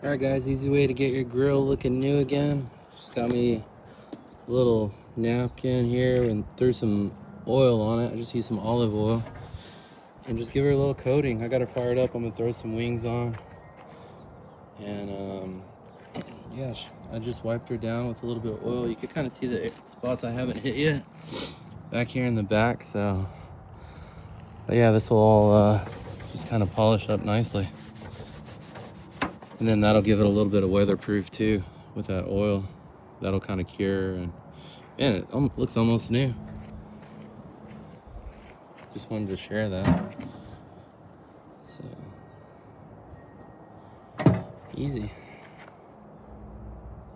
Alright guys, easy way to get your grill looking new again. Just got me a little napkin here and threw some oil on it. I just used some olive oil and just give her a little coating. I got her fired up. I'm gonna throw some wings on. And yeah, I just wiped her down with a little bit of oil. You can kind of see the spots I haven't hit yet back here in the back. So, but yeah, this will all just kind of polish up nicely. And then that'll give it a little bit of weatherproof too with that oil. That'll kind of cure, and man, it looks almost new. Just wanted to share that. So easy.